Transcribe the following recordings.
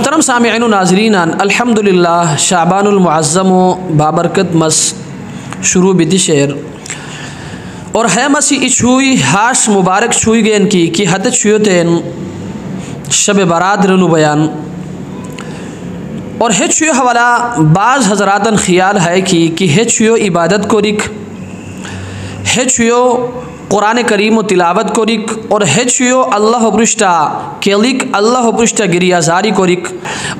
मोहतरम सामिईन व नाज़रीन, अल्हम्दुलिल्लाह शाबानुल मुअज़्ज़म बाबरकत मस शुरू बिदी शेर और है मसी इछुई हाश मुबारक छुई गयन की कि हत छुयोतेन शब बारात रनु बयान और हे छुयो हवाला बाज़ हज़रातन ख्याल है कि हे छुयो इबादत को रिक, हे छुयो कुरान करीम तिलावत को रिक और हे छुयो अल्लाह पृष्ठा केलिक अल्लाह पृष्ठा गिरियाजारी को रिक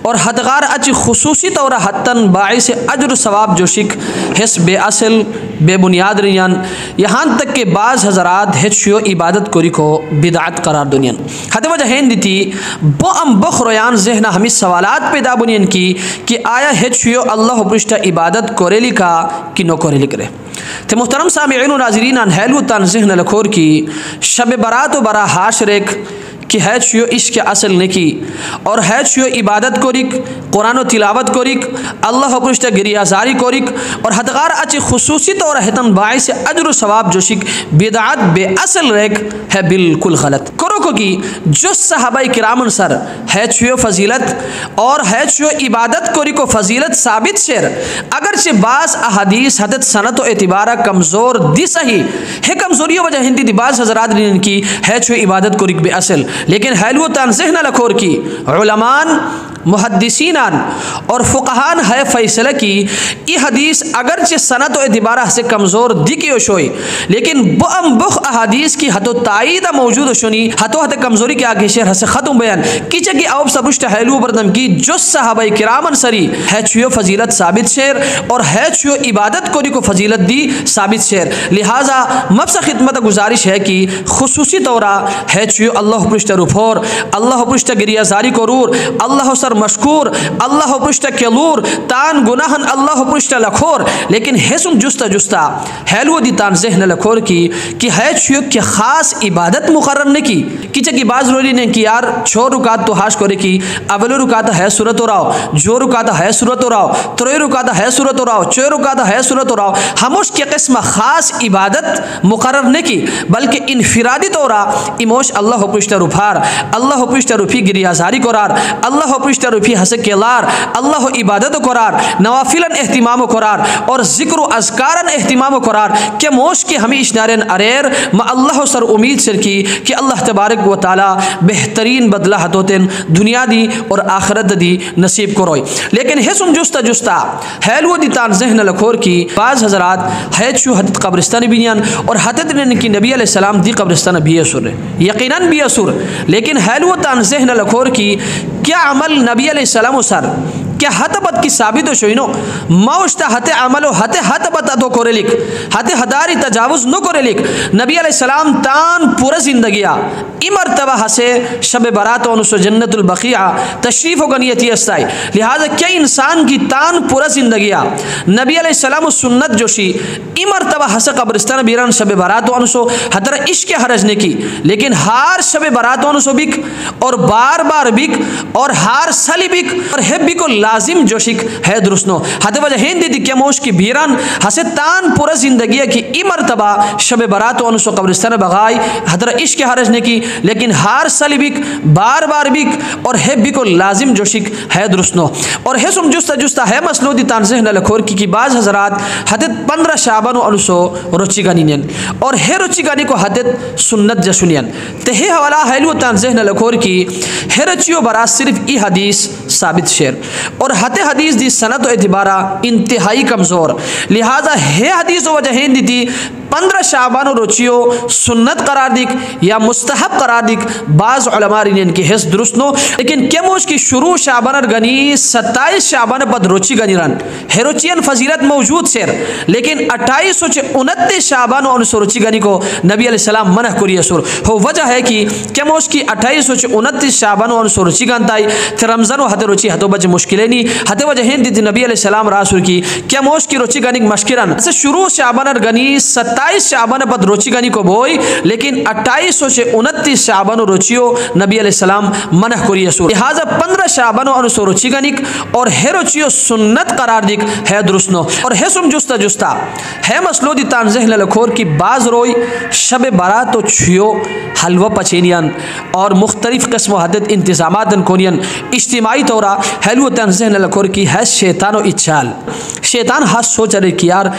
और हदगार अच्छी खुसूसी तौर हतन बाइस अजर सवाब जोशिक हिस बेअसल बेबुनियाद रियान। यहाँ तक के बाज़ हज़रात हे छुयो इबादत को रिको बिदात करार दुनियन हद वजह हैन दी बो अम बखरोयान जहना हमें सवालात पैदा बुनियन की कि आया हे छुयो अल्लाह पृष्ठा इबादत कोरेली का कि नो कोरेली करे। तो मोहतरम सामिईन व नाज़रीन हेलू तन जहन लखोर की शब बारात व बरा हाशरेक कि है छुयो इश्क असल नेकी और है छुयो इबादत को रिक कुरान तिलावत को रिक अल्लाह पृष्ठ गिरियाजारी को रिक और हदगार अच्छे खुसूसी तौर हतन बाइस अजर सवाब जोशिक बिदात बेअसल रेक है बिल्कुल गलत करो को कि जो सहाबाई किरामन सर है छुयो फजीलत और है छुयो इबादत को रिको फजीलत साबित शेर अगरचे बास अहादीस हदत सनत एतबारा कमज़ोर दी सही है कमज़ोरी वजह हिंदी दिबाज हज़रात की है छुयो इबादत को रिक बेअसल लेकिन हैलू तन ज़हन लखोर की उलमान मुहद्दिसीनान और फ़ुक़हान है फ़ैसला की ये हदीस अगरचे सनत व एतबारा से कमज़ोर दिखी शोई लेकिन बम बुख अहादीस की हतो ताईदा मौजूद शुनी हतो हत कमज़ोरी के आगे शेर हसे ख़त्म बयान किचे की अब सबुष्ट हैलू बरदम की जो सहाबाई किरामन सरी है छुयो फजीलत साबित शेर और है छुयो इबादत को रिको फजीलत दी साबित शेर। लिहाजा मबसा खिदमत गुजारिश है कि खुसूसी तौरा है छुयो अल्लाह पृष्ठ रुफोर अल्लाह पृष्ठ गिरियाजारी को रूर अल्लाह सर मशकूर अल्लाह पृष्ठ केलूर तान गुनाहन अल्लाह पृष्ठ लखोर लेकिन हेसुम जुस्ता जुस्ता हैलू दी तान जहन लखोर की है छुयो के खास इबादत मुकर्रर ने की किचे की बाज रोली ने कि यार छो रुकात तो हाश करे की अवल रुकात है सूरत राव जो रुकात है सूरत राव त्रोय रुकात है सूरत राव चो रुकात है सूरत राव हमोश के किस्म खास इबादत मुकर्रर ने की बल्कि इनफिरादी तौरा इमोश अल्लाह पृष्ठ रुफार अल्लाह पृष्ठ रुफी गिरियाजारी करार अल्लाह पृष्ठ रुफी हसे केलार अल्लाह इबादत करार नवाफिलन एहतिमाम करार और जिक्र अज़कारन एहतिमाम करार के मोश के हमें इश्नारन अरेर म अल्लाह सर उम्मीद सर की कि अल्लाह तबारक व ताला बेहतरीन बदला हतोतेन दुनिया दी और आखरत दी नसीब करोय लेकिन हेसुम जुस्ता जुस्ता हैलू दी तान जहन लखोर की बाज़ हज़रात है छु हदत कब्रिस्तान बिनियान और हदत ने की नबी अलैहिस्सलाम दी कब्रिस्तान भी असुर यकीनन भी असुर लेकिन हैलू तान जहन लखोर की क्या अमल नबी अलैहिस्सलाम सर क्या हतबत की साबित शोइनो मौश्ता हते अमलो हते हतबत तो करे लिख हते हदारी तजावुज नो करे लिख नबी अलैहिस्सलाम तान पूरा जिंदगिया इमरतबा हसे शब बारात अनुसो जन्नतुल बक़िया तशरीफ व गनियती अस्ताई। लिहाजा क्या इंसान की तान पूरा जिंदगिया नबी अलैहिस्सलाम सुन्नत जोशी इमरतबा हसे कब्रिस्तान बीरान शब बारात अनुसो हतरा इश्क हरज ने की लेकिन हार शब बारात अनुसो बिक और बार बार बिक और हार सली बिक और हे बिको लाजिम जोशिक है दुरुस्नो हद वजह हिंदी दी मोश की बीरान हसे तान पूरा जिंदगी की इमरतबा शब बारात अनुसो कब्रिस्तान बगाई हदरा इश्क हरज ने की लेकिन हार सलीबिक बार बार बिक और है बिको लाजिम जोशिक है दुरुस्नो और है सुम जुस्ता जुस्ता है मसलो दी तान जहन लखोर की बाज़ हज़रात हदत 15 शाबान अनुसो रुचि गानियन और है रुचि गानी को हदत सुन्नत जसुनियन ते हवाला हैलू तान जहन लखोर की है रचियो बरा सिर्फ ई हदीस साबित शेर और हते हदीस दी सनत व एतबारा इंतहाई कमज़ोर। लिहाजा है हदीस वजह दी थी 15 शाबान रुचियो सुन्नत करार दिक या मुस्तहब करार दिक बाज़ उलमा रिन की हिस दुरुस्त नो लेकिन केमोश की शुरू शाबान गनी 27 शाबान पद रुचि गनी रन है रुचियन फजीलत मौजूद शेर लेकिन 2829 शाबान अनुसो रुचि गनी को नबी अलैहिस्सलाम मना करिए सुर हो वजह है कि केमोश की 2829 शाबान अनुसो रुचि गनताई रमज़ान हते रुचि हतो बज मुश्किल नहीं हते वजह हिंद दी नबी अलैहिस्सलाम रासुल की केमोश की रुचि गनी मश्किरन से शुरू शाबान गनी 27 शाबान पद रुचि गनी को बोई लेकिन 2829 शाबान रुचियो नबी अलैहिस्सलाम मना करिए सुर। लिहाजा 15 शाबान अनुसो रुचि गनिक और है रुचियो सुन्नत करार दिक है दुरुस्नो और है सुम जुस्ता जुस्ता है मसलो दी तान जहन लखोर की बाज रोई शब बारात तो छियो हलवा पचेनियन और मुख्तलिफ किस्म हदत इंतजामात कोनियन इज्तिमाई तो चौरा हेलु तन जहन लकोर की है शैतानो इच्छाल शैतान हास सोच रहे कि यार